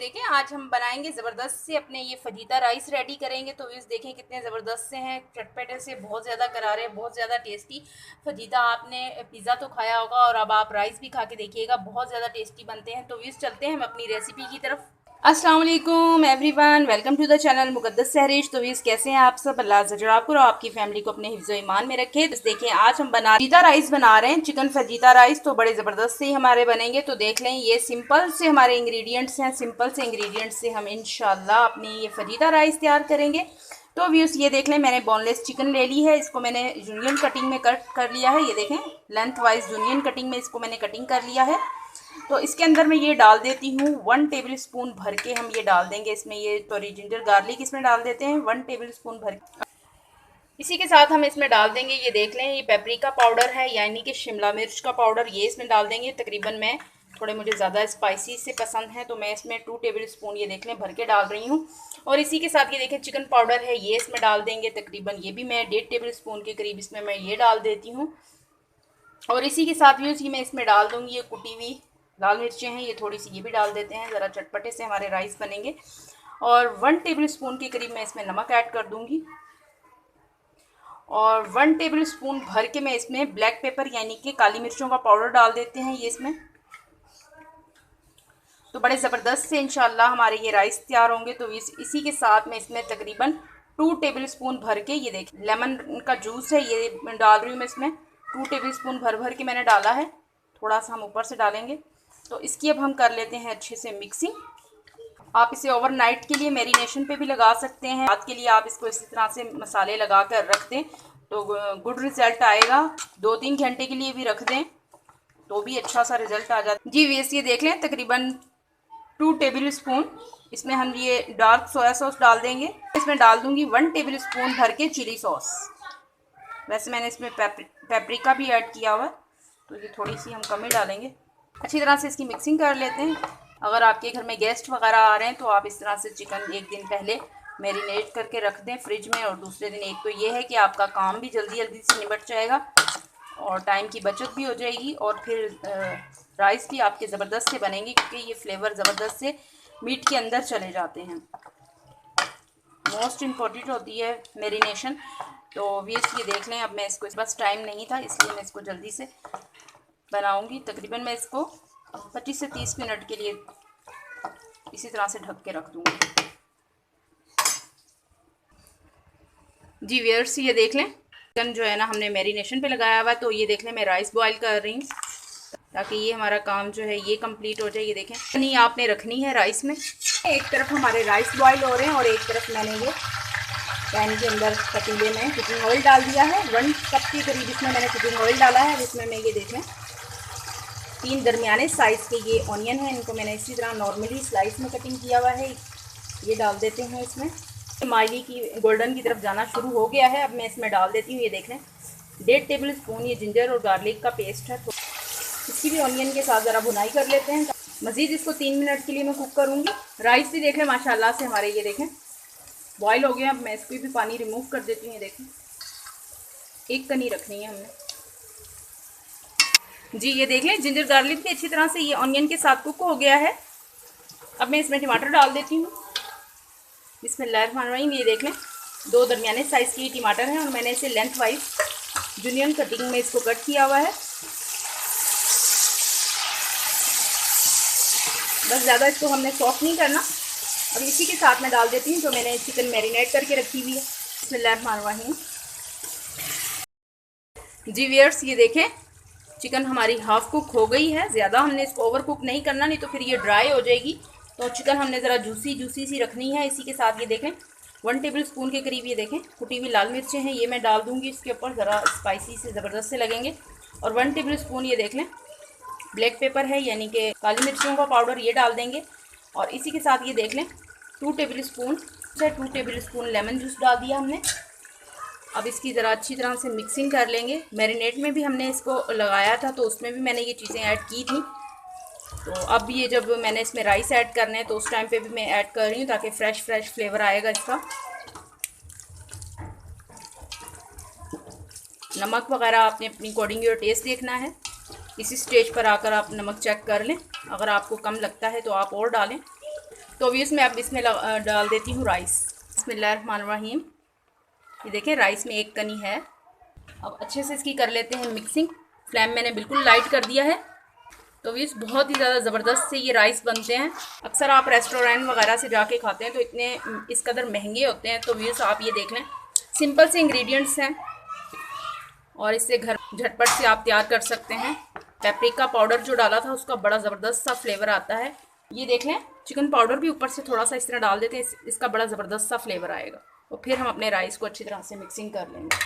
देखें आज हम बनाएंगे ज़बरदस्त से अपने ये फजीता राइस रेडी करेंगे। तो इस देखें कितने ज़बरदस्त से हैं, चटपटे से, बहुत ज़्यादा करारे, बहुत ज़्यादा टेस्टी फजीता। आपने पिज़्ज़ा तो खाया होगा और अब आप राइस भी खा के देखिएगा, बहुत ज़्यादा टेस्टी बनते हैं। तो इस चलते हैं हम अपनी रेसिपी की तरफ। अस्सलाम वालेकुम everyone, welcome to the channel Muqaddas Sehrish. तो वीज़ कैसे हैं आप सब? अल्लाह ज़राकुर और आपकी फैमिली को अपने हिफ्ज़ो ईमान में रखे। तो देखिए आज हम फजीता राइस बना रहे हैं, चिकन फजीता राइस। तो बड़े ज़बरदस्त से ही हमारे बनेंगे। तो देख लें, ये सिंपल से हमारे इंग्रेडिएंट्स हैं, सिंपल से इंग्रेडिएंट्स से हम इंशाल्लाह अपनी ये फजीता राइस तैयार करेंगे। तो व्यूज़ ये देख लें, मैंने बोनलेस चिकन ले ली है, इसको मैंने जूनियन कटिंग में कट कर लिया है। ये देखें, लेंथ वाइज जूनियन कटिंग में इसको मैंने कटिंग कर लिया है। तो इसके अंदर मैं ये डाल देती हूँ 1 टेबल स्पून भर के हम ये डाल देंगे इसमें, ये सॉरी जिंजर गार्लिक इसमें डाल देते हैं 1 टेबल स्पून भर के। इसी के साथ हम इसमें डाल देंगे, ये देख लें, ये पेपरिका पाउडर है यानी कि शिमला मिर्च का पाउडर, ये इसमें डाल देंगे। तकरीबन मैं थोड़े मुझे ज़्यादा स्पाइसी से पसंद है तो मैं इसमें 2 टेबल स्पून ये देख लें भर के डाल रही हूँ। और इसी के साथ ये देखें चिकन पाउडर है, ये इसमें डाल देंगे। तकरीबन ये भी मैं 1.5 टेबल स्पून के करीब इसमें मैं ये डाल देती हूँ। और इसी के साथ भी मैं इसमें डाल दूँगी ये कुटी हुई लाल मिर्चें हैं, ये थोड़ी सी ये भी डाल देते हैं, ज़रा चटपटे से हमारे राइस बनेंगे। और 1 टेबल स्पून के करीब मैं इसमें नमक ऐड कर दूंगी। और 1 टेबल स्पून भर के मैं इसमें ब्लैक पेपर यानी कि काली मिर्चों का पाउडर डाल देते हैं ये इसमें। तो बड़े ज़बरदस्त से इंशाल्लाह हमारे ये राइस तैयार होंगे। तो इसी के साथ मैं इसमें तकरीबन 2 टेबल स्पून भर के, ये देखिए लेमन का जूस है, ये डाल रही हूँ मैं इसमें। 2 टेबल स्पून भर भर के मैंने डाला है, थोड़ा सा हम ऊपर से डालेंगे। तो इसकी अब हम कर लेते हैं अच्छे से मिक्सिंग। आप इसे ओवरनाइट के लिए मैरिनेशन पे भी लगा सकते हैं। रात के लिए आप इसको इसी तरह से मसाले लगा कर रख दें तो गुड रिजल्ट आएगा। 2-3 घंटे के लिए भी रख दें तो भी अच्छा सा रिजल्ट आ जाता है जी। वैसे ये देख लें, तकरीबन 2 टेबल स्पून इसमें हम ये डार्क सोया सॉस डाल देंगे। इसमें डाल दूंगी 1 टेबल स्पून भर के चिली सॉस। वैसे मैंने इसमें पेपरिका भी ऐड किया हुआ है तो ये थोड़ी सी हम कम ही डालेंगे। अच्छी तरह से इसकी मिक्सिंग कर लेते हैं। अगर आपके घर में गेस्ट वगैरह आ रहे हैं तो आप इस तरह से चिकन एक दिन पहले मैरिनेट करके रख दें फ्रिज में, और दूसरे दिन एक तो ये है कि आपका काम भी जल्दी जल्दी से निपट जाएगा और टाइम की बचत भी हो जाएगी, और फिर राइस भी आपके ज़बरदस्त से बनेंगे क्योंकि ये फ्लेवर ज़बरदस्त से मीट के अंदर चले जाते हैं। मोस्ट इम्पॉर्टेंट होती है मैरिनेशन। तो ये देख लें, अब मैं इसको बस टाइम नहीं था इसलिए मैं इसको जल्दी से बनाऊंगी। तकरीबन मैं इसको 25 से 30 मिनट के लिए इसी तरह से ढक के रख दूंगी जी। व्यूअर्स ये देख लें, चिकन जो है ना हमने मैरिनेशन पे लगाया हुआ है। तो ये देख लें, मैं राइस बॉईल कर रही हूँ ताकि ये हमारा काम जो है ये कंप्लीट हो जाए। ये देखें, नहीं आपने रखनी है राइस में। एक तरफ हमारे राइस बॉईल हो रहे हैं और एक तरफ मैंने ये पैन के अंदर पतीले में कुकिंग ऑयल डाल दिया है। 1 कप के करीब इसमें मैंने कुकिंग ऑयल डाला है। जिसमें मैं ये देखें 3 दरमियाने साइज़ के ये ऑनियन है, इनको मैंने इसी तरह नॉर्मली स्लाइस में कटिंग किया हुआ है, ये डाल देते हैं इसमें। माइली की गोल्डन की तरफ जाना शुरू हो गया है। अब मैं इसमें डाल देती हूँ, ये देख लें 1.5 टेबल स्पून ये जिंजर और गार्लिक का पेस्ट है। तो इसकी भी ऑनियन के साथ ज़रा भुनाई कर लेते हैं। मज़ीद इसको 3 मिनट के लिए मैं कुक करूँगी। राइस भी देखें माशाल्लाह से हमारे ये देखें बॉयल हो गया। अब मैं इसको भी पानी रिमूव कर देती हूँ। ये देखें, एक कनी रखनी है हमने जी। ये देख लें, जिंजर गार्लिक भी अच्छी तरह से ये ऑनियन के साथ कुक हो गया है। अब मैं इसमें टमाटर डाल देती हूँ। बिस्मिल्लाहिर्रहमानिर्रहीम। ये देख लें 2 दरमियाने साइज़ के टमाटर हैं और मैंने इसे लेंथ वाइज जूनियन कटिंग में इसको कट किया हुआ है। बस ज़्यादा इसको हमने सॉफ्ट नहीं करना। अब इसी के साथ मैं डाल देती हूँ जो मैंने चिकन मैरिनेट करके रखी हुई है। बिस्मिल्लाहिर्रहमानिर्रहीम जी। व्यूअर्स ये देखें, चिकन हमारी हाफ़ कुक हो गई है। ज़्यादा हमने इसको ओवर कुक नहीं करना, नहीं तो फिर ये ड्राई हो जाएगी। तो चिकन हमने ज़रा जूसी सी रखनी है। इसी के साथ ये देखें 1 टेबल स्पून के करीब ये देखें कुटी हुई लाल मिर्चें हैं, ये मैं डाल दूँगी इसके ऊपर, ज़रा स्पाइसी से ज़बरदस्त से लगेंगे। और 1 टेबल स्पून ये देख लें ब्लैक पेपर है यानी कि काली मिर्चों का पाउडर, ये डाल देंगे। और इसी के साथ ये देख लें 2 टेबल स्पून लेमन जूस डाल दिया हमने। अब इसकी ज़रा अच्छी तरह से मिक्सिंग कर लेंगे। मैरिनेट में भी हमने इसको लगाया था तो उसमें भी मैंने ये चीज़ें ऐड की थी। तो अब ये जब मैंने इसमें राइस ऐड करने हैं तो उस टाइम पे भी मैं ऐड कर रही हूँ ताकि फ्रेश फ्लेवर आएगा इसका। नमक वगैरह आपने अपनी अकॉर्डिंग योर टेस्ट देखना है। इसी स्टेज पर आकर आप नमक चेक कर लें, अगर आपको कम लगता है तो आप और डालें। तो भी इसमें अब इसमें डाल देती हूँ राइस। बिस्मिल्लाहिर्रहमानिर्रहीम। ये देखें राइस में एक कनी है। अब अच्छे से इसकी कर लेते हैं मिक्सिंग। फ्लेम मैंने बिल्कुल लाइट कर दिया है। तो व्यूज़ बहुत ही ज़्यादा ज़बरदस्त से ये राइस बनते हैं। अक्सर आप रेस्टोरेंट वगैरह से जाके खाते हैं तो इतने इस कदर महंगे होते हैं। तो व्यूज़ आप ये देख लें, सिंपल से इंग्रेडिएंट्स हैं और इससे घर झटपट से आप तैयार कर सकते हैं। पेपरिका पाउडर जो डाला था उसका बड़ा ज़बरदस्त सा फ्लेवर आता है। ये देख लें, चिकन पाउडर भी ऊपर से थोड़ा सा इस तरह डाल देते हैं, इसका बड़ा ज़बरदस्त सा फ्लेवर आएगा। और फिर हम अपने राइस को अच्छी तरह से मिक्सिंग कर लेंगे।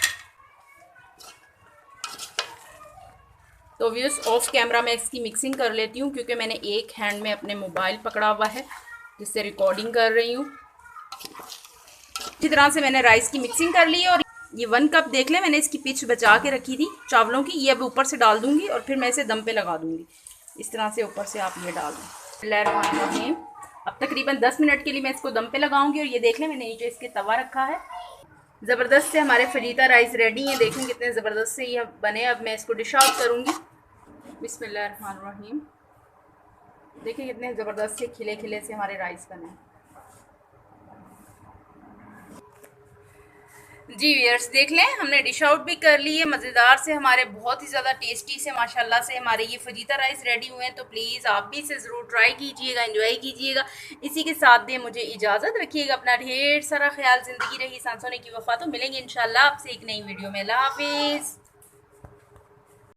तो व्यूअर्स ऑफ कैमरा मैं इसकी मिक्सिंग कर लेती हूँ क्योंकि मैंने एक हैंड में अपने मोबाइल पकड़ा हुआ है जिससे रिकॉर्डिंग कर रही हूँ। अच्छी तरह से मैंने राइस की मिक्सिंग कर ली है। और ये 1 कप देख लें, मैंने इसकी पिच बचा के रखी थी चावलों की। ये अब ऊपर से डाल दूँगी और फिर मैं इसे दम पे लगा दूँगी। इस तरह से ऊपर से आप ये डाल दें। अब तकरीबन 10 मिनट के लिए मैं इसको दम पे लगाऊंगी। और ये देख लें, मैंने नीचे इसके तवा रखा है। ज़बरदस्त से हमारे फजीता राइस रेडी हैं। देखें कितने ज़बरदस्त से ये बने। अब मैं इसको डिश आउट करूँगी। बिस्मिल्लाहिर्रहमानिर्रहीम। देखिए कितने ज़बरदस्त से खिले खिले से हमारे राइस बने। जी व्यूअर्स देख लें, हमने डिश आउट भी कर ली है। मज़ेदार से हमारे बहुत ही ज़्यादा टेस्टी से माशाल्लाह से हमारे ये फजीता राइस रेडी हुए हैं। तो प्लीज़ आप भी इसे ज़रूर ट्राई कीजिएगा, एंजॉय कीजिएगा। इसी के साथ दे मुझे इजाज़त। रखिएगा अपना ढेर सारा ख्याल। ज़िंदगी रही सांसों की वफ़ा। तो मिलेंगे इंशाल्लाह आपसे एक नई वीडियो में। अल्लाह हाफिज़।